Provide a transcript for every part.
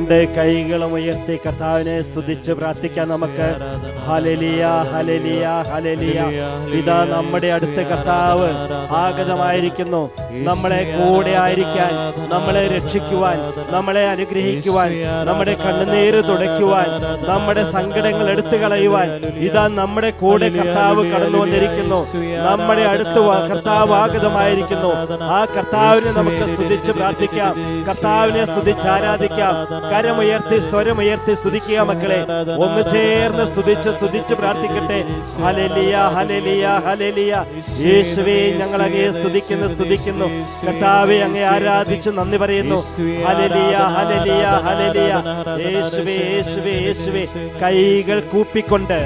രണ്ട് കൈകളും ഉയർത്തി കർത്താവിനെ സ്തുതിച്ച് പ്രാർത്ഥിക്കാൻ നമുക്ക്. ഹല്ലേലൂയ, ഹല്ലേലൂയ, ഹല്ലേലൂയ. ഇതാ നമ്മുടെ അടുത്ത് കർത്താവ് ആഗതമായിരിക്കുന്നു. നമ്മളെ കൂടെ ആയിരിക്കാൻ, നമ്മളെ രക്ഷിക്കുവാൻ, നമ്മളെ അനുഗ്രഹിക്കുവാൻ, നമ്മുടെ കണ്ണുനീര് തുടയ്ക്കുവാൻ, നമ്മുടെ സങ്കടങ്ങൾ എടുത്തു കളയുവാൻ ഇതാ നമ്മുടെ കൂടെ കർത്താവ് കടന്നു വന്നിരിക്കുന്നു. നമ്മുടെ അടുത്ത് കർത്താവ് ആഗതമായിരിക്കുന്നു. ആ കർത്താവിനെ നമുക്ക് സ്തുതിച്ച് പ്രാർത്ഥിക്കാം, കർത്താവിനെ സ്തുതിച്ച് ആരാധിക്കാം. കരമുയർത്തി സ്വരമുയർത്തി സ്തുതിക്കുക മക്കളെ. ഒന്ന് ചേർന്ന് സ്തുതിച്ച് പ്രാർത്ഥിക്കട്ടെ. ഹല്ലേലൂയ, ഹല്ലേലൂയ, ഹല്ലേലൂയ. യേശുവേ, ഞങ്ങൾ അങ്ങയെ സ്തുതിക്കുന്നു. കർത്താവേ, അങ്ങയെ ആരാധിച്ച് നന്ദി പറയുന്നു. ഹല്ലേലൂയ, ഹല്ലേലൂയ, ഹല്ലേലൂയ. യേശുവേ, യേശുവേ, യേശുവേ. കൈകൾ കൂപ്പിക്കൊണ്ട്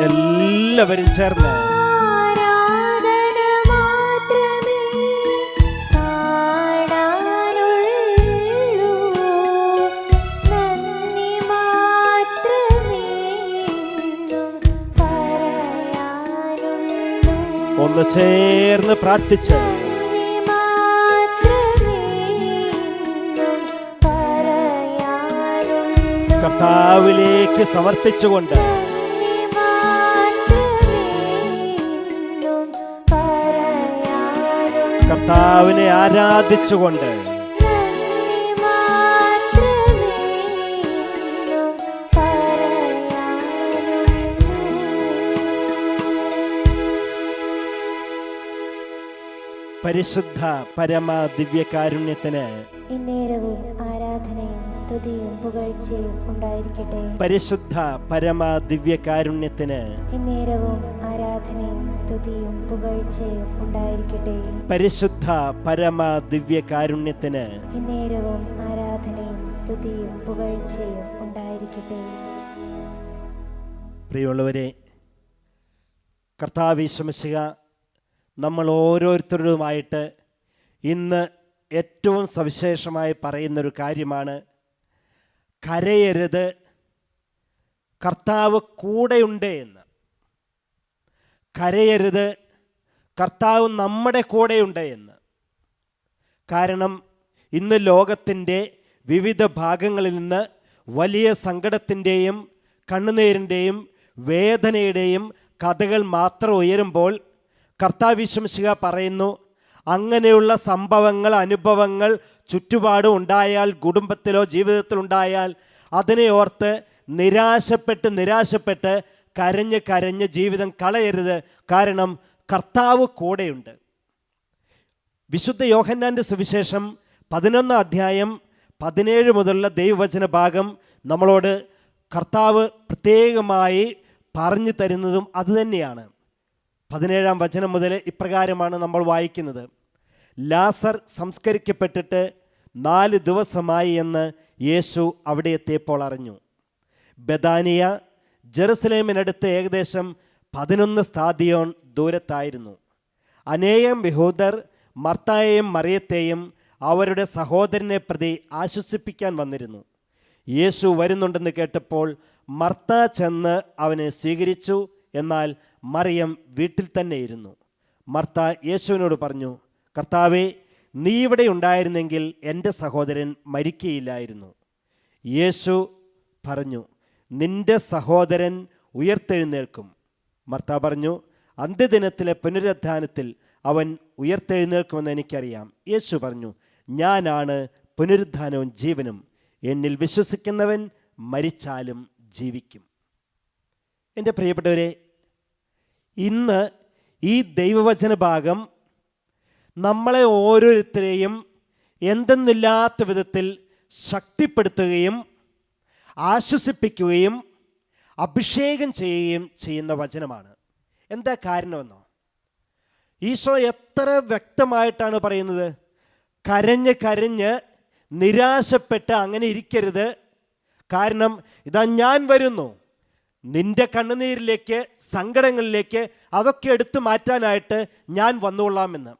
എല്ലാവരും ചേർന്ന് ഒന്ന് ചേർന്ന് പ്രാർത്ഥിച്ച് കർത്താവിലേക്ക് സമർപ്പിച്ചുകൊണ്ട് കർത്താവിനെ ആരാധിച്ചുകൊണ്ട് പരിശുദ്ധ പരമ ദിവ്യകാരുണ്യത്തിന് ഇന്നേരവും ആരാധനയും സ്തുതിയും പുകഴ്ചയും ഉണ്ടായിരിക്കട്ടെ. പരിശുദ്ധ പരമ ദിവ്യകാരുണ്യത്തിന് ഇന്നേരവും ആരാധനയും സ്തുതിയും പുകഴ്ചയും ഉണ്ടായിരിക്കട്ടെ. പരിശുദ്ധ പരമ ദിവ്യകാരുണ്യത്തിന് ഇന്നേരവും ആരാധനയും സ്തുതിയും പുകഴ്ചയും ഉണ്ടായിരിക്കട്ടെ. പ്രിയമുള്ളവരെ, കർത്താവ് യേശു മിശിഹ നമ്മൾ ഓരോരുത്തരുമായിട്ട് ഇന്ന് ഏറ്റവും സവിശേഷമായി പറയുന്നൊരു കാര്യമാണ്, കരയരുത്, കർത്താവ് കൂടെയുണ്ട് എന്ന്. കരയരുത്, കർത്താവ് നമ്മുടെ കൂടെയുണ്ട് എന്ന്. കാരണം ഇന്ന് ലോകത്തിൻ്റെ വിവിധ ഭാഗങ്ങളിൽ നിന്ന് വലിയ സങ്കടത്തിൻ്റെയും കണ്ണുനീരിൻ്റെയും വേദനയുടെയും കഥകൾ മാത്രം ഉയരുമ്പോൾ കർത്താവ് യേശു മിശിഹ പറയുന്നു, അങ്ങനെയുള്ള സംഭവങ്ങൾ, അനുഭവങ്ങൾ ചുറ്റുപാടും ഉണ്ടായാൽ, കുടുംബത്തിലോ ജീവിതത്തിലുണ്ടായാൽ അതിനെ ഓർത്ത് നിരാശപ്പെട്ട് കരഞ്ഞ് ജീവിതം കളയരുത്. കാരണം കർത്താവ് കൂടെയുണ്ട്. വിശുദ്ധ യോഹന്നാൻ്റെ സുവിശേഷം 11 അധ്യായം 17 മുതലുള്ള ദൈവവചന ഭാഗം നമ്മളോട് കർത്താവ് പ്രത്യേകമായി പറഞ്ഞു തരുന്നതും അതുതന്നെയാണ്. 17-ാം വചനം മുതൽ ഇപ്രകാരമാണ് നമ്മൾ വായിക്കുന്നത്. ലാസർ സംസ്കരിക്കപ്പെട്ടിട്ട് 4 ദിവസമായി എന്ന് യേശു അവിടെ എത്തിയപ്പോൾ അറിഞ്ഞു. ബെഥാനിയ ജെറുസലേമിനടുത്ത് ഏകദേശം 11 സ്താദിയോൻ ദൂരത്തായിരുന്നു. അനേകം യഹൂദർ മർത്തായെയും മറിയത്തെയും അവരുടെ സഹോദരനെ പ്രതി ആശ്വസിപ്പിക്കാൻ വന്നിരുന്നു. യേശു വരുന്നുണ്ടെന്ന് കേട്ടപ്പോൾ മർത്ത ചെന്ന് അവനെ സ്വീകരിച്ചു. എന്നാൽ മറിയം വീട്ടിൽ തന്നെ ഇരുന്നു. മർത്ത യേശുവിനോട് പറഞ്ഞു, കർത്താവേ, നീ ഇവിടെ ഉണ്ടായിരുന്നെങ്കിൽ എൻ്റെ സഹോദരൻ മരിക്കുകയില്ലായിരുന്നു. യേശു പറഞ്ഞു, നിൻ്റെ സഹോദരൻ ഉയർത്തെഴുന്നേൽക്കും. മർത്ത പറഞ്ഞു, അന്ത്യദിനത്തിലെ പുനരുത്ഥാനത്തിൽ അവൻ ഉയർത്തെഴുന്നേൽക്കുമെന്ന് എനിക്കറിയാം. യേശു പറഞ്ഞു, ഞാനാണ് പുനരുത്ഥാനവും ജീവനും. എന്നിൽ വിശ്വസിക്കുന്നവൻ മരിച്ചാലും ജീവിക്കും. എൻ്റെ പ്രിയപ്പെട്ടവരെ, ഇന്ന് ഈ ദൈവവചന ഭാഗം നമ്മളെ ഓരോരുത്തരെയും എന്തെന്നില്ലാത്ത വിധത്തിൽ ശക്തിപ്പെടുത്തുകയും ആശ്വസിപ്പിക്കുകയും അഭിഷേകം ചെയ്യുകയും ചെയ്യുന്ന വചനമാണ്. എന്താ കാരണമെന്നോ? ഈശോ എത്ര വ്യക്തമായിട്ടാണ് പറയുന്നത്, കരഞ്ഞ് നിരാശപ്പെട്ട് അങ്ങനെ ഇരിക്കരുത്. കാരണം ഇതാ ഞാൻ വരുന്നു, നിന്റെ കണ്ണുനീരിലേക്ക്, സങ്കടങ്ങളിലേക്ക് അതൊക്കെ എടുത്തു മാറ്റാനായിട്ട് ഞാൻ വന്നുകൊള്ളാമെന്ന്.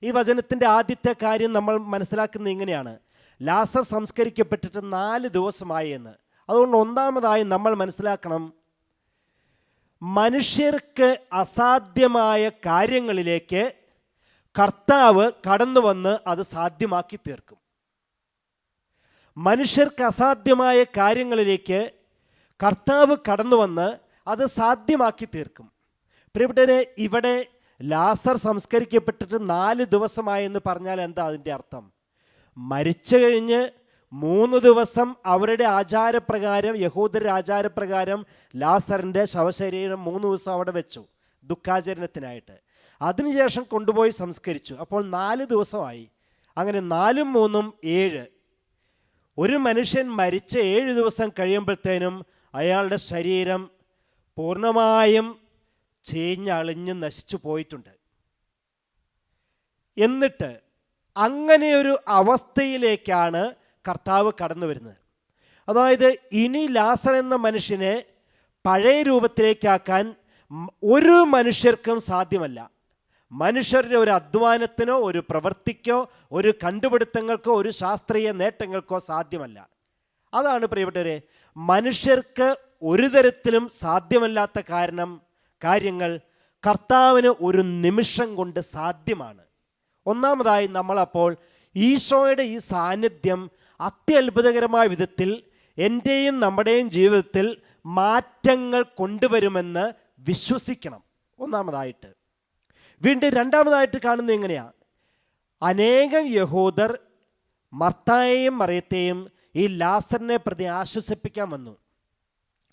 ഈ വചനത്തിൻ്റെ ആദ്യത്തെ കാര്യം നമ്മൾ മനസ്സിലാക്കുന്നത് ഇങ്ങനെയാണ്: ലാസർ സംസ്കരിക്കപ്പെട്ടിട്ട് 4 ദിവസമായി എന്ന്. അതുകൊണ്ട് ഒന്നാമതായി നമ്മൾ മനസ്സിലാക്കണം, മനുഷ്യർക്ക് അസാധ്യമായ കാര്യങ്ങളിലേക്ക് കർത്താവ് കടന്നു വന്ന് അത് സാധ്യമാക്കി തീർക്കും. മനുഷ്യർക്ക് അസാധ്യമായ കാര്യങ്ങളിലേക്ക് കർത്താവ് കടന്നു വന്ന് അത് സാധ്യമാക്കി തീർക്കും. പ്രിയപ്പെട്ടവരെ, ഇവിടെ ലാസർ സംസ്കരിക്കപ്പെട്ടിട്ട് 4 ദിവസമായെന്ന് പറഞ്ഞാൽ എന്താ അതിൻ്റെ അർത്ഥം? മരിച്ചു കഴിഞ്ഞ് 3 ദിവസം അവരുടെ ആചാരപ്രകാരം, യഹൂദരുടെ ആചാരപ്രകാരം ലാസറിൻ്റെ ശവശരീരം 3 ദിവസം അവിടെ വെച്ചു ദുഃഖാചരണത്തിനായിട്ട്. അതിനുശേഷം കൊണ്ടുപോയി സംസ്കരിച്ചു. അപ്പോൾ 4 ദിവസമായി. അങ്ങനെ 4 ഉം 3 ഉം 7. ഒരു മനുഷ്യൻ മരിച്ച് 7 ദിവസം കഴിയുമ്പോഴത്തേനും അയാളുടെ ശരീരം പൂർണ്ണമായും ചീഞ്ഞളിഞ്ഞ് നശിച്ചു പോയിട്ടുണ്ട്. എന്നിട്ട് അങ്ങനെയൊരു അവസ്ഥയിലേക്കാണ് കർത്താവ് കടന്നു വരുന്നത്. അതായത് ഇനി ലാസർ എന്ന മനുഷ്യനെ പഴയ രൂപത്തിലേക്കാക്കാൻ ഒരു മനുഷ്യർക്കും സാധ്യമല്ല. മനുഷ്യരുടെ ഒരു അധ്വാനത്തിനോ ഒരു പ്രവൃത്തിക്കോ ഒരു കണ്ടുപിടുത്തങ്ങൾക്കോ ഒരു ശാസ്ത്രീയ നേട്ടങ്ങൾക്കോ സാധ്യമല്ല. അതാണ് പ്രിയപ്പെട്ടവരെ, മനുഷ്യർക്ക് ഒരു തരത്തിലും സാധ്യമല്ലാത്ത കാര്യങ്ങൾ കർത്താവിന് ഒരു നിമിഷം കൊണ്ട് സാധ്യമാണ്. ഒന്നാമതായി നമ്മളപ്പോൾ ഈശോയുടെ ഈ സാന്നിധ്യം അത്യത്ഭുതകരമായ വിധത്തിൽ എൻ്റെയും നമ്മുടെയും ജീവിതത്തിൽ മാറ്റങ്ങൾ കൊണ്ടുവരുമെന്ന് വിശ്വസിക്കണം. ഒന്നാമതായിട്ട്. വീണ്ടും രണ്ടാമതായിട്ട് കാണുന്നത് എങ്ങനെയാണ്? അനേകം യഹൂദർ മർത്തായെയും മറിയത്തെയും ഈ ലാസറിനെ പ്രതി ആശ്വസിപ്പിക്കാൻ വന്നു.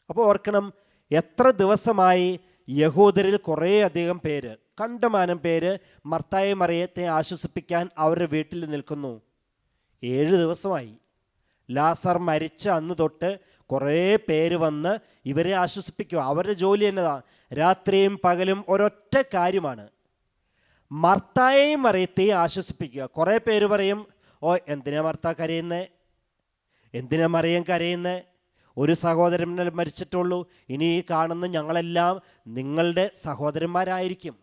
അപ്പോൾ ഓർക്കണം, എത്ര ദിവസമായി യഹൂദരിൽ കുറേയധികം പേര്, കണ്ടമാനം പേര് മർത്തായെയും മറിയത്തെ ആശ്വസിപ്പിക്കാൻ അവരുടെ വീട്ടിൽ നിൽക്കുന്നു. 7 ദിവസമായി. ലാസർ മരിച്ച അന്ന് തൊട്ട് കുറേ പേര് വന്ന് ഇവരെ ആശ്വസിപ്പിക്കുക. അവരുടെ ജോലി എന്നതാ, രാത്രിയും പകലും ഒരൊറ്റ കാര്യമാണ്: മർത്തായെയും മറിയത്തെയും ആശ്വസിപ്പിക്കുക. കുറേ പേര് പറയും, ഓ എന്തിനാ മർത്ത കരയുന്നേ, എന്തിനാ മറിയം കരയുന്നേ, ഒരു സഹോദരൻ മരിച്ചിട്ടുള്ളൂ, ഇനി ഈ കാണുന്ന ഞങ്ങളെല്ലാം നിങ്ങളുടെ സഹോദരന്മാരായിരിക്കും,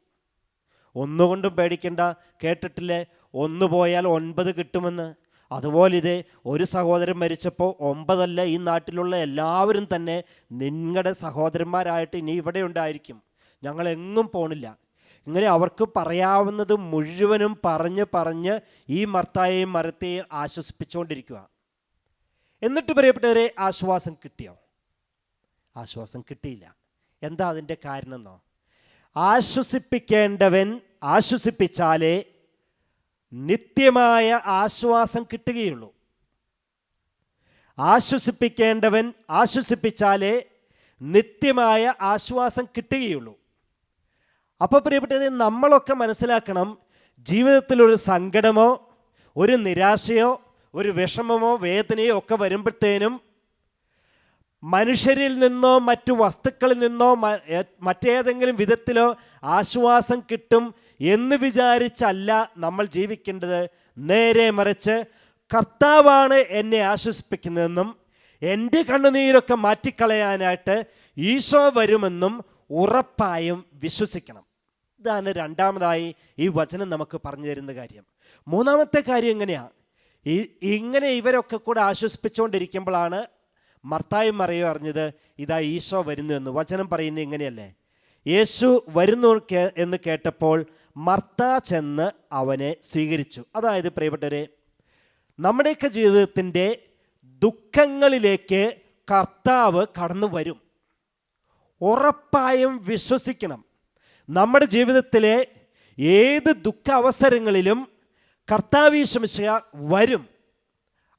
ഒന്നുകൊണ്ടും പേടിക്കണ്ട. കേട്ടിട്ടില്ലേ, 1 പോയാൽ 9 കിട്ടുമെന്ന്? അതുപോലെ ഇതേ ഒരു സഹോദരൻ മരിച്ചപ്പോൾ 9 അല്ല, ഈ നാട്ടിലുള്ള എല്ലാവരും തന്നെ നിങ്ങളുടെ സഹോദരന്മാരായിട്ട് ഇനി ഇവിടെ ഉണ്ടായിരിക്കും, ഞങ്ങളെങ്ങും പോണില്ല. ഇങ്ങനെ അവർക്ക് പറയാവുന്നത് മുഴുവനും പറഞ്ഞ് ഈ മർത്തായെയും മറിയത്തെയും ആശ്വസിപ്പിച്ചുകൊണ്ടിരിക്കുക. എന്നിട്ട് പ്രിയപ്പെട്ടവരെ, ആശ്വാസം കിട്ടിയോ? ആശ്വാസം കിട്ടിയില്ല. എന്താ അതിൻ്റെ കാരണം എന്നോ? ആശ്വസിപ്പിക്കേണ്ടവൻ ആശ്വസിപ്പിച്ചാലേ നിത്യമായ ആശ്വാസം കിട്ടുകയുള്ളൂ. ആശ്വസിപ്പിക്കേണ്ടവൻ ആശ്വസിപ്പിച്ചാലേ നിത്യമായ ആശ്വാസം കിട്ടുകയുള്ളൂ. അപ്പോൾ പ്രിയപ്പെട്ടവരെ, നമ്മളൊക്കെ മനസ്സിലാക്കണം, ജീവിതത്തിലൊരു സങ്കടമോ ഒരു നിരാശയോ ഒരു വിഷമമോ വേദനയോ ഒക്കെ വരുമ്പോഴത്തേനും മനുഷ്യരിൽ നിന്നോ മറ്റു വസ്തുക്കളിൽ നിന്നോ മറ്റേതെങ്കിലും വിധത്തിലോ ആശ്വാസം കിട്ടും എന്ന് വിചാരിച്ചല്ല നമ്മൾ ജീവിക്കേണ്ടത്. നേരെ മറിച്ച് കർത്താവാണ് എന്നെ ആശ്വസിപ്പിക്കുന്നതെന്നും എൻ്റെ കണ്ണുനീരൊക്കെ മാറ്റിക്കളയാനായിട്ട് ഈശോ വരുമെന്നും ഉറപ്പായും വിശ്വസിക്കണം. ഇതാണ് രണ്ടാമതായി ഈ വചനം നമുക്ക് പറഞ്ഞു തരുന്ന കാര്യം. മൂന്നാമത്തെ കാര്യം എങ്ങനെയാണ്? ഇങ്ങനെ ഇവരൊക്കെ കൂടെ ആശ്വസിപ്പിച്ചുകൊണ്ടിരിക്കുമ്പോഴാണ് മർത്തായും മറിയയും അറിഞ്ഞത്, ഇതാ ഈശോ വരുന്നു എന്ന്. വചനം പറയുന്നത് ഇങ്ങനെയല്ലേ: യേശു വരുന്നു എന്ന് കേട്ടപ്പോൾ മർത്ത ചെന്ന് അവനെ സ്വീകരിച്ചു. അതായത് പ്രിയപ്പെട്ടവരെ, നമ്മുടെയൊക്കെ ജീവിതത്തിൻ്റെ ദുഃഖങ്ങളിലേക്ക് കർത്താവ് കടന്നു വരും. ഉറപ്പായും വിശ്വസിക്കണം. നമ്മുടെ ജീവിതത്തിലെ ഏത് ദുഃഖ അവസരങ്ങളിലും കർത്താവ് ഈശോ മിശിഹ വരും.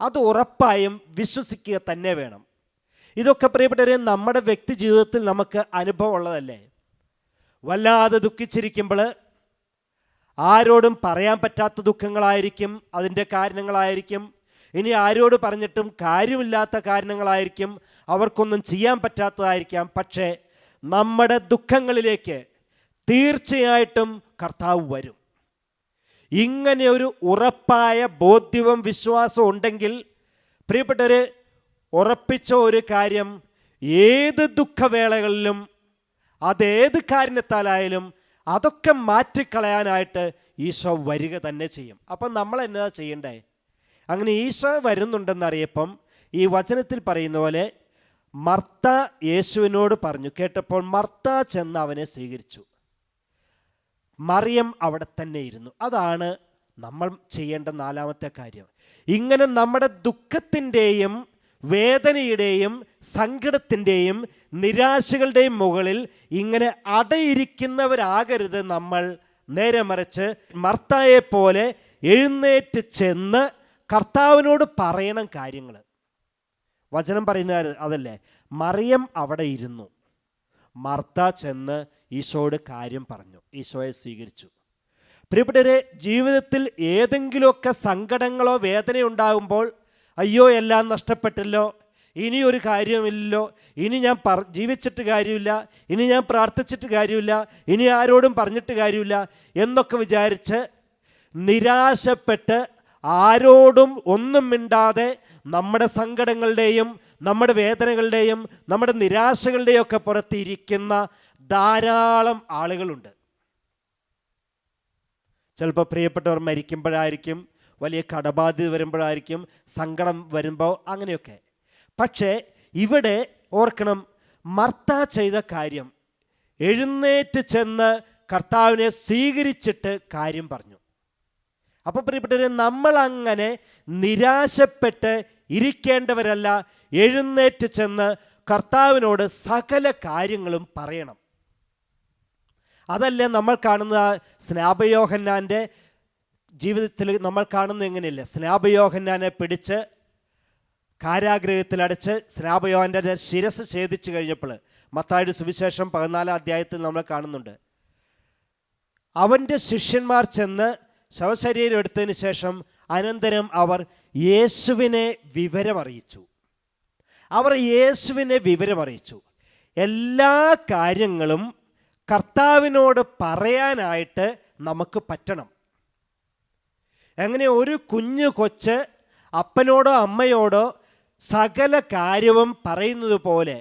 അത് ഉറപ്പായും വിശ്വസിക്കുക തന്നെ വേണം. ഇതൊക്കെ പ്രിയപ്പെട്ടവരെ നമ്മുടെ വ്യക്തി ജീവിതത്തിൽ നമുക്ക് അനുഭവം ഉള്ളതല്ലേ? വല്ലാതെ ദുഃഖിച്ചിരിക്കുമ്പോൾ ആരോടും പറയാൻ പറ്റാത്ത ദുഃഖങ്ങളായിരിക്കും, അതിൻ്റെ കാരണങ്ങളായിരിക്കും. ഇനി ആരോട് പറഞ്ഞിട്ടും കാര്യമില്ലാത്ത കാരണങ്ങളായിരിക്കും, അവർക്കൊന്നും ചെയ്യാൻ പറ്റാത്തതായിരിക്കാം. പക്ഷേ നമ്മുടെ ദുഃഖങ്ങളിലേക്ക് തീർച്ചയായിട്ടും കർത്താവ് വരും. ഇങ്ങനെ ഒരു ഉറപ്പായ ബോധ്യവും വിശ്വാസവും ഉണ്ടെങ്കിൽ പ്രിയപ്പെട്ടവരെ, ഉറപ്പിച്ച ഒരു കാര്യം, ഏത് ദുഃഖവേളകളിലും അതേത് കാരണത്താലായാലും അതൊക്കെ മാറ്റിക്കളയാനായിട്ട് ഈശോ വരിക തന്നെ ചെയ്യും. അപ്പം നമ്മൾ എന്നാ ചെയ്യണ്ടേ? അങ്ങനെ ഈശോ വരുന്നുണ്ടെന്നറിയപ്പം ഈ വചനത്തിൽ പറയുന്ന പോലെ മർത്ത യേശുവിനോട് പറഞ്ഞു. കേട്ടപ്പോൾ മർത്ത ചെന്ന് അവനെ സ്വീകരിച്ചു. മറിയം അവിടെ തന്നെ ഇരുന്നു. അതാണ് നമ്മൾ ചെയ്യേണ്ട നാലാമത്തെ കാര്യം. ഇങ്ങനെ നമ്മുടെ ദുഃഖത്തിൻ്റെയും വേദനയുടെയും സങ്കടത്തിൻ്റെയും നിരാശകളുടെയും മുകളിൽ ഇങ്ങനെ അടയിരിക്കുന്നവരാകരുത് നമ്മൾ. നേരെ മറിച്ച് മർത്തായെ പോലെ എഴുന്നേറ്റ് ചെന്ന് കർത്താവിനോട് പറയണം കാര്യങ്ങൾ. വചനം പറയുന്ന അതല്ലേ, മറിയം അവിടെ ഇരുന്നു, മർത്ത ചെന്ന് ഈശോയോട് കാര്യം പറഞ്ഞു, ഈശോയെ സ്വീകരിച്ചു. പ്രിയപ്പെട്ടവരെ, ജീവിതത്തിൽ ഏതെങ്കിലുമൊക്കെ സങ്കടങ്ങളോ വേദനയോ ഉണ്ടാകുമ്പോൾ അയ്യോ എല്ലാം നഷ്ടപ്പെട്ടല്ലോ, ഇനിയൊരു കാര്യമില്ലല്ലോ, ഇനി ഞാൻ ജീവിച്ചിട്ട് കാര്യമില്ല, ഇനി ഞാൻ പ്രാർത്ഥിച്ചിട്ട് കാര്യമില്ല, ഇനി ആരോടും പറഞ്ഞിട്ട് കാര്യമില്ല എന്നൊക്കെ വിചാരിച്ച് നിരാശപ്പെട്ട് ആരോടും ഒന്നും മിണ്ടാതെ നമ്മുടെ സങ്കടങ്ങളുടെയും നമ്മുടെ വേദനകളുടെയും നമ്മുടെ നിരാശകളുടെയും ഒക്കെ പുറത്തിരിക്കുന്ന ധാരാളം ആളുകളുണ്ട്. ചിലപ്പോൾ പ്രിയപ്പെട്ടവർ മരിക്കുമ്പോഴായിരിക്കും, വലിയ കടബാധ്യത വരുമ്പോഴായിരിക്കും, സങ്കടം വരുമ്പോൾ, അങ്ങനെയൊക്കെ. പക്ഷേ ഇവിടെ ഓർക്കണം, മർത്ത ചെയ്ത കാര്യം എഴുന്നേറ്റ് ചെന്ന് കർത്താവിനെ സ്വീകരിച്ചിട്ട് കാര്യം പറഞ്ഞു. അപ്പോൾ പ്രിയപ്പെട്ടവരെ, നമ്മൾ അങ്ങനെ നിരാശപ്പെട്ട് ഇരിക്കേണ്ടവരല്ല. എഴുന്നേറ്റ് ചെന്ന് കർത്താവിനോട് സകല കാര്യങ്ങളും പറയണം. അതല്ലേ നമ്മൾ കാണുന്ന സ്നാപയോഹന്നാൻ്റെ ജീവിതത്തിൽ നമ്മൾ കാണുന്നത് എങ്ങനെയല്ലേ? സ്നാപയോഹന്നാനെ പിടിച്ച് കാരാഗൃഹത്തിലടച്ച് സ്നാപയോഹന്നാൻ്റെ ശിരസ് ഛേദിച്ചു കഴിഞ്ഞപ്പോൾ മത്തായിയുടെ സുവിശേഷം 14 അധ്യായത്തിൽ നമ്മൾ കാണുന്നുണ്ട്. അവൻ്റെ ശിഷ്യന്മാർ ചെന്ന് ശവശരീരം എടുത്തതിന് ശേഷം അനന്തരം അവർ യേശുവിനെ വിവരമറിയിച്ചു. എല്ലാ കാര്യങ്ങളും കർത്താവിനോട് പറയാനായിട്ട് നമുക്ക് പറ്റണം. എങ്ങനെ ഒരു കുഞ്ഞു കൊച്ച് അപ്പനോടോ അമ്മയോടോ സകല കാര്യവും പറയുന്നത് പോലെ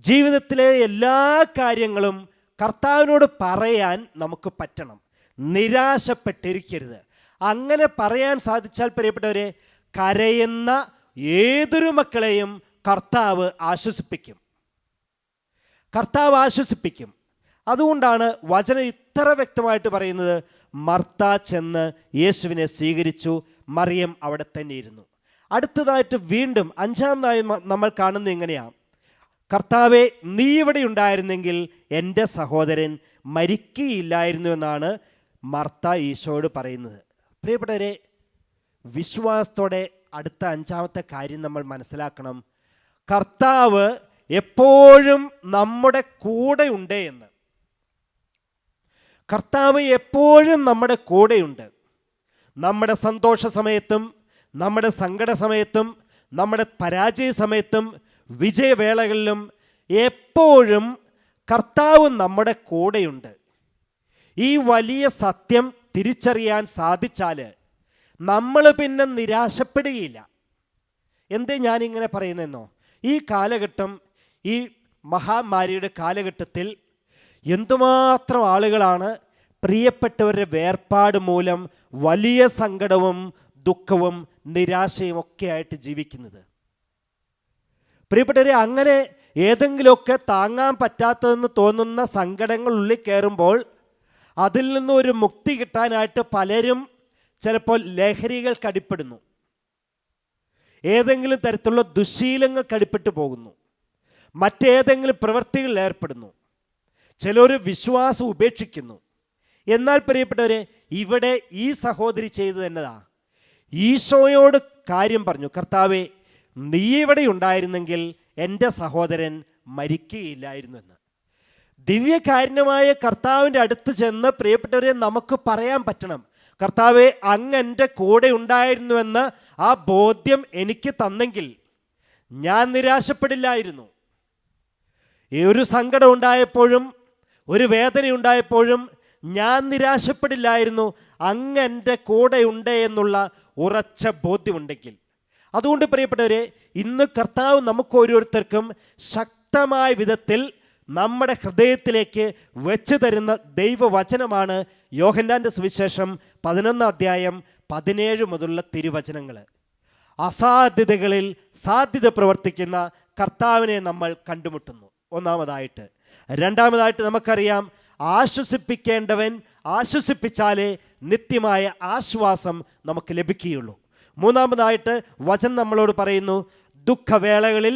ജീവിതത്തിലെ എല്ലാ കാര്യങ്ങളും കർത്താവിനോട് പറയാൻ നമുക്ക് പറ്റണം. നിരാശപ്പെട്ടിരിക്കരുത്. അങ്ങനെ പറയാൻ സാധിച്ചാൽ പ്രിയപ്പെട്ടവരെ, കരയുന്ന ഏതൊരു മക്കളെയും കർത്താവ് ആശ്വസിപ്പിക്കും. അതുകൊണ്ടാണ് വചനം ഇത്ര വ്യക്തമായിട്ട് പറയുന്നത്, മർത്ത ചെന്ന് യേശുവിനെ സ്വീകരിച്ചു, മറിയം അവിടെ തന്നെ ഇരുന്നു. അടുത്തതായിട്ട് വീണ്ടും 5-ാമതായി നമ്മൾ കാണുന്നത് എങ്ങനെയാണ്? കർത്താവെ, നീ ഇവിടെ ഉണ്ടായിരുന്നെങ്കിൽ എൻ്റെ സഹോദരൻ മരിക്കുകയില്ലായിരുന്നു എന്നാണ് മർത്ത ഈശോയോട് പറയുന്നത്. പ്രിയപ്പെട്ടവരെ, വിശ്വാസത്തോടെ അടുത്ത 5-ാമത്തെ കാര്യം നമ്മൾ മനസ്സിലാക്കണം. കർത്താവ് എപ്പോഴും നമ്മുടെ കൂടെ ഉണ്ട് എന്ന്. കർത്താവ് എപ്പോഴും നമ്മുടെ കൂടെയുണ്ട്. നമ്മുടെ സന്തോഷ സമയത്തും നമ്മുടെ സങ്കട സമയത്തും നമ്മുടെ പരാജയ സമയത്തും വിജയവേളകളിലും എപ്പോഴും കർത്താവ് നമ്മുടെ കൂടെയുണ്ട്. ഈ വലിയ സത്യം തിരിച്ചറിയാൻ സാധിച്ചാൽ നമ്മൾ പിന്നെ നിരാശപ്പെടുകയില്ല. എന്തേ ഞാനിങ്ങനെ പറയുന്നതെന്നോ, ഈ കാലഘട്ടം, ഈ മഹാമാരിയുടെ കാലഘട്ടത്തിൽ എന്തുമാത്രം ആളുകളാണ് പ്രിയപ്പെട്ടവരുടെ വേർപാട് മൂലം വലിയ സങ്കടവും ദുഃഖവും നിരാശയും ഒക്കെ ആയിട്ട് ജീവിക്കുന്നത്. പ്രിയപ്പെട്ടവരെ, അങ്ങനെ ഏതെങ്കിലുമൊക്കെ താങ്ങാൻ പറ്റാത്തതെന്ന് തോന്നുന്ന സങ്കടങ്ങൾ ഉള്ളിൽ കയറുമ്പോൾ അതിൽ നിന്നും ഒരു മുക്തി കിട്ടാനായിട്ട് പലരും ചിലപ്പോൾ ലഹരികൾക്ക് അടിപ്പെടുന്നു, ഏതെങ്കിലും തരത്തിലുള്ള ദുശ്ശീലങ്ങൾക്ക് അടിപ്പെട്ടു പോകുന്നു, മറ്റേതെങ്കിലും പ്രവൃത്തികളിൽ ഏർപ്പെടുന്നു, ചിലർ വിശ്വാസം ഉപേക്ഷിക്കുന്നു. എന്നാൽ പ്രിയപ്പെട്ടവരെ, ഇവിടെ ഈ സഹോദരി ചെയ്തത് എന്നതാ, ഈശോയോട് കാര്യം പറഞ്ഞു. കർത്താവെ, നീ ഇവിടെ ഉണ്ടായിരുന്നെങ്കിൽ എൻ്റെ സഹോദരൻ മരിക്കുകയില്ലായിരുന്നു എന്ന്. ദിവ്യകാരുണ്യമായ കർത്താവിൻ്റെ അടുത്ത് ചെന്ന് പ്രിയപ്പെട്ടവരെ നമുക്ക് പറയാൻ പറ്റണം, കർത്താവെ, അങ്ങ് എൻ്റെ കൂടെ ഉണ്ടായിരുന്നുവെന്ന് ആ ബോധ്യം എനിക്ക് തന്നെങ്കിൽ ഞാൻ നിരാശപ്പെടില്ലായിരുന്നു. ഈ ഒരു സങ്കടം ഉണ്ടായപ്പോഴും ഒരു വേദന ഉണ്ടായപ്പോഴും ഞാൻ നിരാശപ്പെടില്ലായിരുന്നു, അങ്ങ് എൻ്റെ കൂടെ ഉണ്ട് എന്നുള്ള ഉറച്ച ബോധ്യമുണ്ടെങ്കിൽ. അതുകൊണ്ട് പ്രിയപ്പെട്ടവരെ, ഇന്ന് കർത്താവ് നമുക്ക് ഓരോരുത്തർക്കും ശക്തമായ വിധത്തിൽ നമ്മുടെ ഹൃദയത്തിലേക്ക് വെച്ച് തരുന്ന ദൈവവചനമാണ് യോഹന്നാൻ്റെ സുവിശേഷം 11 അധ്യായം 17 മുതലുള്ള തിരുവചനങ്ങൾ. അസാധ്യതകളിൽ സാധ്യത പ്രവർത്തിക്കുന്ന കർത്താവിനെ നമ്മൾ കണ്ടുമുട്ടുന്നു, ഒന്നാമതായിട്ട്. രണ്ടാമതായിട്ട് നമുക്കറിയാം, ആശ്വസിപ്പിക്കേണ്ടവൻ ആശ്വസിപ്പിച്ചാലേ നിത്യമായ ആശ്വാസം നമുക്ക് ലഭിക്കുകയുള്ളൂ. മൂന്നാമതായിട്ട് വചനം നമ്മളോട് പറയുന്നു, ദുഃഖവേളകളിൽ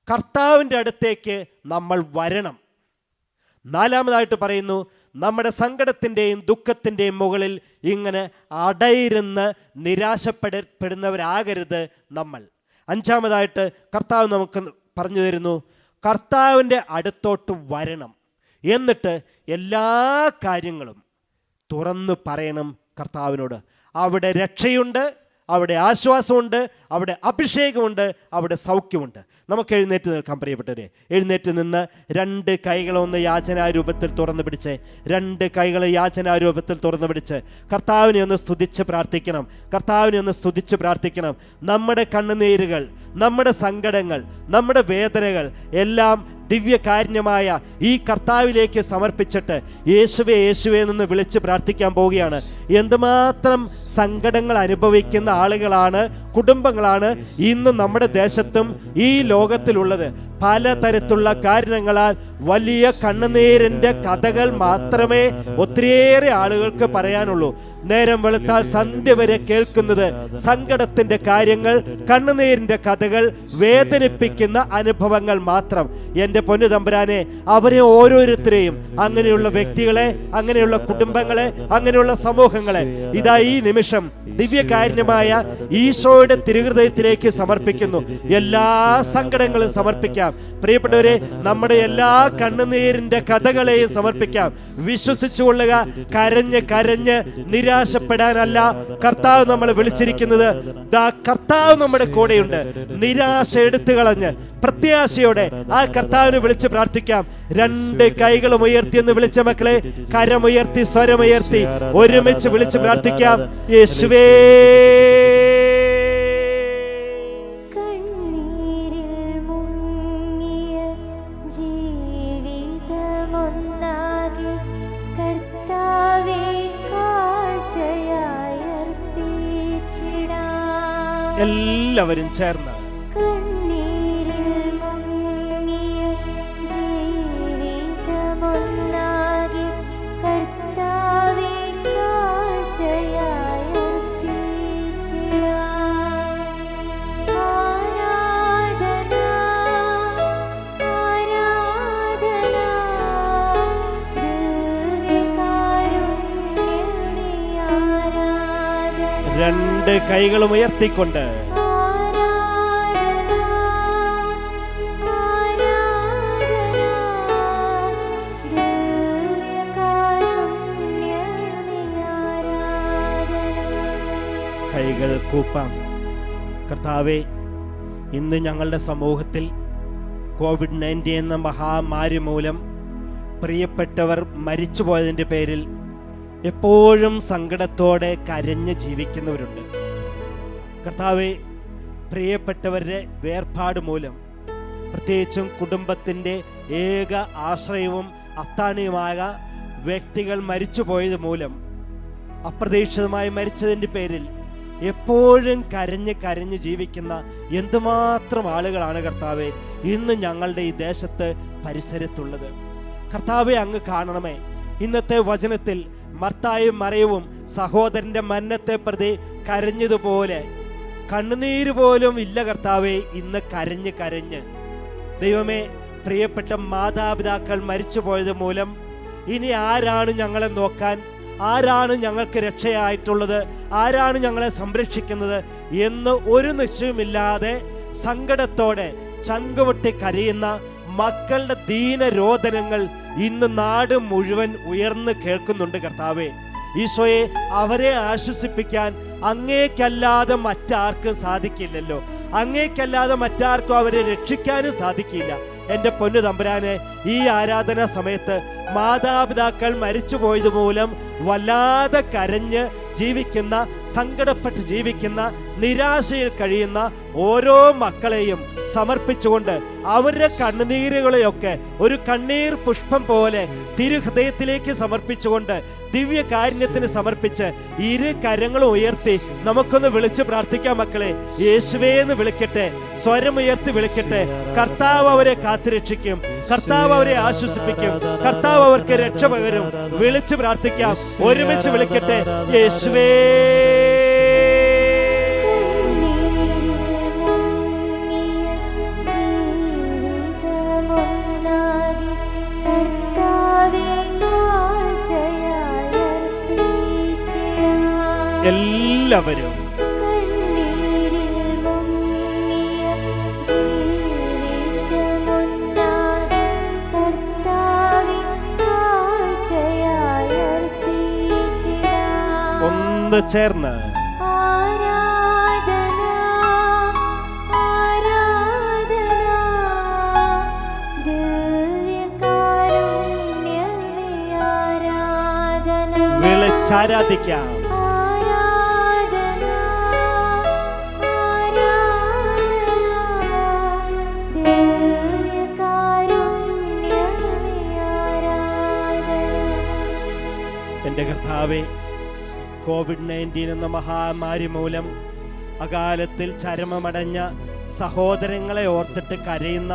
കർത്താവിൻ്റെ അടുത്തേക്ക് നമ്മൾ വരണം. നാലാമതായിട്ട് പറയുന്നു, നമ്മുടെ സങ്കടത്തിൻ്റെയും ദുഃഖത്തിൻ്റെയും മുകളിൽ ഇങ്ങനെ അടയിരുന്ന് നിരാശപ്പെടുന്നവരാകരുത് നമ്മൾ. അഞ്ചാമതായിട്ട് കർത്താവ് നമുക്ക് പറഞ്ഞു തരുന്നു, കർത്താവിൻ്റെ അടുത്തോട്ട് വരണം, എന്നിട്ട് എല്ലാ കാര്യങ്ങളും തുറന്നു പറയണം കർത്താവിനോട്. അവിടെ രക്ഷയുണ്ട്, അവിടെ ആശ്വാസമുണ്ട്, അവിടെ അഭിഷേകമുണ്ട്, അവിടെ സൗഖ്യമുണ്ട്. നമുക്ക് എഴുന്നേറ്റ് നിൽക്കാൻ പ്രിയപ്പെട്ടവരെ. എഴുന്നേറ്റ് നിന്ന് 2 കൈകളൊന്ന് യാചനാരൂപത്തിൽ തുറന്നു പിടിച്ച്, 2 കൈകൾ യാചനാരൂപത്തിൽ തുറന്നു പിടിച്ച് കർത്താവിനെ ഒന്ന് സ്തുതിച്ച് പ്രാർത്ഥിക്കണം. കർത്താവിനെ ഒന്ന് സ്തുതിച്ച് പ്രാർത്ഥിക്കണം. നമ്മുടെ കണ്ണുനീരുകൾ, നമ്മുടെ സങ്കടങ്ങൾ, നമ്മുടെ വേദനകൾ എല്ലാം ദിവ്യകാരുണ്യമായ ഈ കർത്താവിലേക്ക് സമർപ്പിച്ചിട്ട് യേശുവേ യേശുവേ എന്ന് വിളിച്ച് പ്രാർത്ഥിക്കാൻ പോവുകയാണ്. എന്തുമാത്രം സങ്കടങ്ങൾ അനുഭവിക്കുന്ന ആളുകളാണ്, കുടുംബങ്ങളാണ് ഇന്ന് നമ്മുടെ ദേശത്തും ഈ ലോകത്തിലുള്ളത്. പലതരത്തിലുള്ള കാരണങ്ങളാൽ വലിയ കണ്ണുനീരിൻ്റെ കഥകൾ മാത്രമേ ഒത്തിരിയേറെ ആളുകൾക്ക് പറയാനുള്ളൂ. നേരം വെളുത്താൽ സന്ധ്യ വരെ കേൾക്കുന്നത് സങ്കടത്തിൻ്റെ കാര്യങ്ങൾ, കണ്ണുനീരിൻ്റെ കഥകൾ, വേദനിപ്പിക്കുന്ന അനുഭവങ്ങൾ മാത്രം. എൻ്റെ പൊന്നു തമ്പുരാനെ, അവരെ ഓരോരുത്തരെയും, അങ്ങനെയുള്ള വ്യക്തികളെ, അങ്ങനെയുള്ള കുടുംബങ്ങളെ, അങ്ങനെയുള്ള സമൂഹങ്ങളെ ഇതാ ഈ നിമിഷം ദിവ്യകാരുണ്യമായ ഈശോയുടെ തിരുഹൃദയത്തിലേക്ക് സമർപ്പിക്കുന്നു. എല്ലാ സങ്കടങ്ങളും സമർപ്പിക്കാം പ്രിയപ്പെട്ടവരെ. നമ്മുടെ എല്ലാ കണ്ണുനീരിൻ്റെ കഥകളെയും സമർപ്പിക്കാം. വിശ്വസിച്ചുകൊള്ളുക, കരഞ്ഞ് കരഞ്ഞ് നിരാശപ്പെടാനല്ല കർത്താവ് നമ്മളെ വിളിച്ചിരിക്കുന്നത്. കർത്താവ് നമ്മുടെ കൂടെയുണ്ട്. നിരാശ എടുത്തു കളഞ്ഞ് പ്രത്യാശയോടെ ആ കർത്താവിനെ വിളിച്ച് പ്രാർത്ഥിക്കാം. 2 കൈകളും ഉയർത്തിയെന്ന് വിളിച്ച മക്കളെ, കരമുയർത്തി സ്വരമുയർത്തി ഒരുമിച്ച് വിളിച്ച് പ്രാർത്ഥിക്കാം. യേശുവേ, എല്ലാവരും ചേർന്ന് രണ്ട് കൈകളും ഉയർത്തിക്കൊണ്ട് കൈകൾ കൂപ്പാം. കർത്താവേ, ഇന്ന് ഞങ്ങളുടെ സമൂഹത്തിൽ കോവിഡ്-19 എന്ന മഹാമാരി മൂലം പ്രിയപ്പെട്ടവർ മരിച്ചുപോയതിൻ്റെ പേരിൽ എപ്പോഴും സങ്കടത്തോടെ കരഞ്ഞ് ജീവിക്കുന്നവരുണ്ട്. കർത്താവേ, പ്രിയപ്പെട്ടവരുടെ വേർപാട് മൂലം, പ്രത്യേകിച്ചും കുടുംബത്തിൻ്റെ ഏക ആശ്രയവും അത്താണിയുമായ വ്യക്തികൾ മരിച്ചുപോയത് മൂലം, അപ്രതീക്ഷിതമായി മരിച്ചതിൻ്റെ പേരിൽ എപ്പോഴും കരഞ്ഞ് കരഞ്ഞ് ജീവിക്കുന്ന എന്തുമാത്രം ആളുകളാണ് കർത്താവെ ഇന്ന് ഞങ്ങളുടെ ഈ ദേശത്ത് പരിസരത്തുള്ളത്. കർത്താവെ, അങ്ങ് കാണണമേ. ഇന്നത്തെ വചനത്തിൽ മർത്തായും മറിയവും സഹോദരൻ്റെ മരണത്തെ പ്രതി കരഞ്ഞതുപോലെ കണ്ണുനീര് പോലും ഇല്ല കർത്താവെ, ഇന്ന് കരഞ്ഞ് കരഞ്ഞ്. ദൈവമേ, പ്രിയപ്പെട്ട മാതാപിതാക്കൾ മരിച്ചു പോയത് മൂലം ഇനി ആരാണ് ഞങ്ങളെ നോക്കാൻ, ആരാണ് ഞങ്ങൾക്ക് രക്ഷയായിട്ടുള്ളത്, ആരാണ് ഞങ്ങളെ സംരക്ഷിക്കുന്നത് എന്ന് ഒരു നിശ്ചയമില്ലാതെ സങ്കടത്തോടെ ചങ്കുപൊട്ടി കരയുന്ന മക്കളുടെ ദീനരോദനങ്ങൾ ഇന്ന് നാട് മുഴുവൻ ഉയർന്ന് കേൾക്കുന്നുണ്ട് കർത്താവേ. ഈശോയെ, അവരെ ആശ്വസിപ്പിക്കാൻ അങ്ങേക്കല്ലാതെ മറ്റാർക്കും സാധിക്കില്ലല്ലോ. അങ്ങേക്കല്ലാതെ മറ്റാർക്കും അവരെ രക്ഷിക്കാനും സാധിക്കില്ല. എൻ്റെ പൊന്നു തമ്പുരാനെ, ഈ ആരാധനാ സമയത്ത് മാതാപിതാക്കൾ മരിച്ചുപോയത് മൂലം വല്ലാതെ കരഞ്ഞ് ജീവിക്കുന്ന, സങ്കടപ്പെട്ട് ജീവിക്കുന്ന നിരാശയിൽ കഴിയുന്ന ഓരോ മക്കളെയും സമർപ്പിച്ചുകൊണ്ട് അവരുടെ കണ്ണുനീരുകളെയൊക്കെ ഒരു കണ്ണീർ പുഷ്പം പോലെ തിരുഹൃദയത്തിലേക്ക് സമർപ്പിച്ചുകൊണ്ട് ദിവ്യകാരുണ്യത്തിന് സമർപ്പിച്ച് ഇരു കരങ്ങളും ഉയർത്തി നമുക്കൊന്ന് വിളിച്ച് പ്രാർത്ഥിക്കാം. മക്കളെ, യേശുവേ എന്ന് വിളിക്കട്ടെ, സ്വരമുയർത്തി വിളിക്കട്ടെ. കർത്താവ് അവരെ കാത്തുരക്ഷിക്കും, കർത്താവ് അവരെ ആശ്വസിപ്പിക്കും, കർത്താവ് അവർക്ക് രക്ഷ പകരും. വിളിച്ച് പ്രാർത്ഥിക്കാം, ഒരുമിച്ച് വിളിക്കട്ടെ. യേശുവേ, എല്ലാവരും ഒന്ന് ചേർന്ന് വിളിച്ചാരാധിക്കാം. എൻ്റെ കർത്താവേ, കോവിഡ്-19 എന്ന മഹാമാരി മൂലം അകാലത്തിൽ ചരമമടഞ്ഞ സഹോദരങ്ങളെ ഓർത്തിട്ട് കരയുന്ന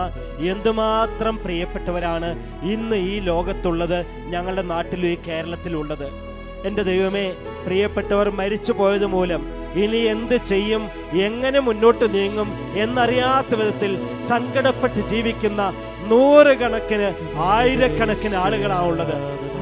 എന്തുമാത്രം പ്രിയപ്പെട്ടവരാണ് ഇന്ന് ഈ ലോകത്തുള്ളത്, ഞങ്ങളുടെ നാട്ടിലും ഈ കേരളത്തിലുള്ളത്. എൻ്റെ ദൈവമേ, പ്രിയപ്പെട്ടവർ മരിച്ചു പോയത് മൂലം ഇനി എന്ത് ചെയ്യും, എങ്ങനെ മുന്നോട്ട് നീങ്ങും എന്നറിയാത്ത വിധത്തിൽ സങ്കടപ്പെട്ട് ജീവിക്കുന്ന നൂറുകണക്കിന് ആയിരക്കണക്കിന് ആളുകളാണുള്ളത്.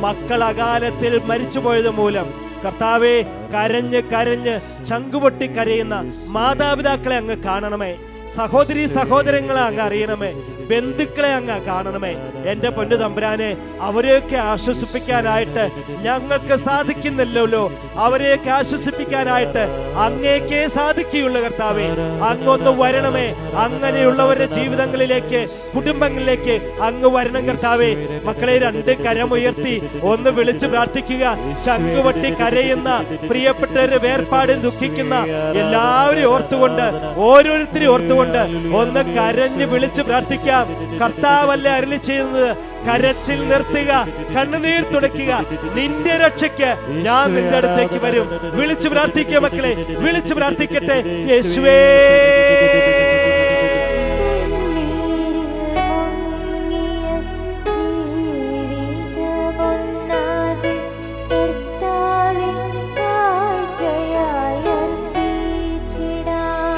മക്കൾ അകാലത്തിൽ മരിച്ചു പോയത് മൂലം കർത്താവേ, കരഞ്ഞ് കരഞ്ഞ് ചങ്കുപൊട്ടി കരയുന്ന മാതാപിതാക്കളെ അങ്ങ് കാണണമേ. സഹോദരി സഹോദരങ്ങളെ അങ്ങ് അറിയണമേ, ബന്ധുക്കളെ അങ്ങ് കാണണമേ. എൻ്റെ പൊന്നു തമ്പുരാനെ, അവരെയൊക്കെ ആശ്വസിപ്പിക്കാനായിട്ട് ഞങ്ങൾക്ക് സാധിക്കുന്നില്ലല്ലോ. അവരെയൊക്കെ ആശ്വസിപ്പിക്കാനായിട്ട് അങ്ങേക്കേ സാധിക്കുകയുള്ളൂ. കർത്താവേ, അങ്ങൊന്ന് വരണമേ. അങ്ങനെയുള്ളവരുടെ ജീവിതങ്ങളിലേക്ക്, കുടുംബങ്ങളിലേക്ക് അങ്ങ് വരണം കർത്താവേ. മക്കളെ, രണ്ട് കരമുയർത്തി ഒന്ന് വിളിച്ച് പ്രാർത്ഥിക്കുക. ചങ്കുപൊട്ടി കരയുന്ന പ്രിയപ്പെട്ടവരുടെ വേർപാടിൽ ദുഃഖിക്കുന്ന എല്ലാവരെയും ഓർത്തുകൊണ്ട്, ഓരോരുത്തരെയും ഓർത്തുകൊണ്ട് ഒന്ന് കരഞ്ഞ് വിളിച്ച് പ്രാർത്ഥിക്കാം. കർത്താവല്ലേ അരുളി ചെയ്യുന്നത്, കരച്ചിൽ നിർത്തുക, കണ്ണുനീർ തുടയ്ക്കുക. നിന്റെ രക്ഷയ്ക്ക് ഞാൻ നിന്റെ അടുത്തേക്ക് വരും. വിളിച്ചു പ്രാർത്ഥിക്കുക മക്കളെ, വിളിച്ചു പ്രാർത്ഥിക്കട്ടെ. യേശുവേ,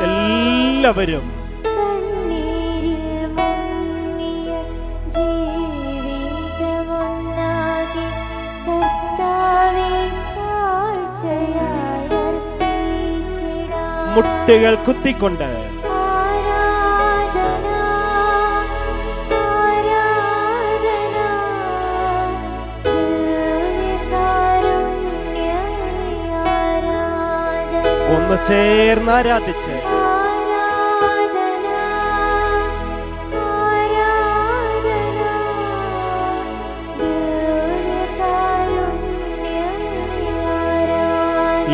എല്ലാവരും മുട്ടുകൾ കുത്തിക്കൊണ്ട് ഒന്ന് ചേർന്ന് ആരാധിച്ച്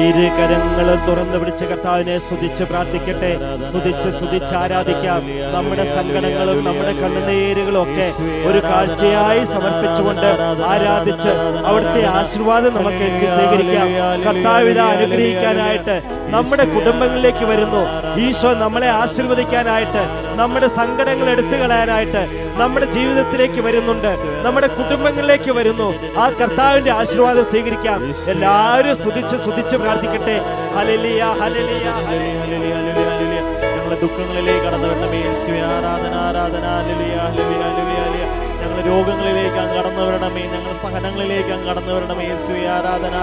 ഇരു കരങ്ങളും തുറന്നു പിടിച്ച് കർത്താവിനെ സ്തുതിച്ച് പ്രാർത്ഥിക്കട്ടെ. സ്തുതിച്ച് ആരാധിക്കാം. നമ്മുടെ സങ്കടങ്ങളും നമ്മുടെ കണ്ണുനീരുകളും ഒക്കെ ഒരു കാഴ്ചയായി സമർപ്പിച്ചുകൊണ്ട് ആരാധിച്ച് അവിടുത്തെ ആശീർവാദം നമുക്ക് സ്വീകരിക്കാം. കർത്താവിത അനുഗ്രഹിക്കാനായിട്ട് നമ്മുടെ കുടുംബങ്ങളിലേക്ക് വരുന്നു. ഈശോ നമ്മളെ ആശീർവദിക്കാനായിട്ട്, നമ്മുടെ സങ്കടങ്ങൾ എടുത്തു കളയാനായിട്ട് നമ്മുടെ ജീവിതത്തിലേക്ക് വരുന്നുണ്ട്, നമ്മുടെ കുടുംബങ്ങളിലേക്ക് വരുന്നു. ആ കർത്താവിന്റെ ആശീർവാദം സ്വീകരിക്കാം. എല്ലാവരും സ്തുതിച്ച് പ്രാർത്ഥിക്കട്ടെ. ഹല്ലേലൂയ, ഹല്ലേലൂയ, ഹല്ലേലൂയ, ഹല്ലേലൂയ. ഞങ്ങളുടെ ദുഃഖങ്ങളിലേക്ക് കടന്നു വരണമേ യേശുവേ. ആരാധന, ആരാധന. ഹല്ലേലൂയ, ഹല്ലേലൂയ, ഹല്ലേലൂയ. ഞങ്ങളുടെ രോഗങ്ങളിലേക്ക് അങ്ങ് കടന്നു വരണമേ, ഞങ്ങളുടെ സഹനങ്ങളിലേക്ക് അങ്ങ് കടന്നു വരണമേ യേശുവേ. ആരാധന.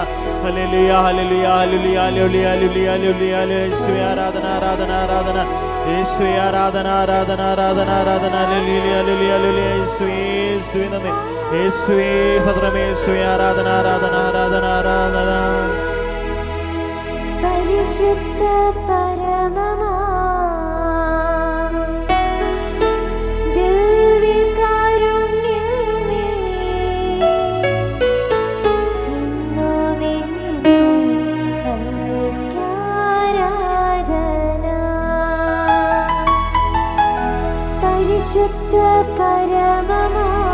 ഹല്ലേലൂയ, ഹല്ലേലൂയ, ഹല്ലേലൂയ, ഹല്ലേലൂയ, ഹല്ലേലൂയ, ഹല്ലേലൂയ. യേശുവേ ആരാധന, ആരാധന, ആരാധന. യേശുവേ ആരാധന, ആരാധന, ആരാധന, ആരാധന. ഹല്ലേലൂയ, ഹല്ലേലൂയ, ഹല്ലേലൂയ. യേശുവേ, യേശുവേ നന്ദി. യേശുവേ സത്രമേ. യേശുവേ ആരാധന, ആരാധന, ആരാധന, ആരാധന. പരിശുദ്ധ പരമമാ ദിവ്യകാരുണ്യമേ, എന്നുമെന്നും അങ്ങേക്ക് ആരാധന. പരിശുദ്ധ പരമമാ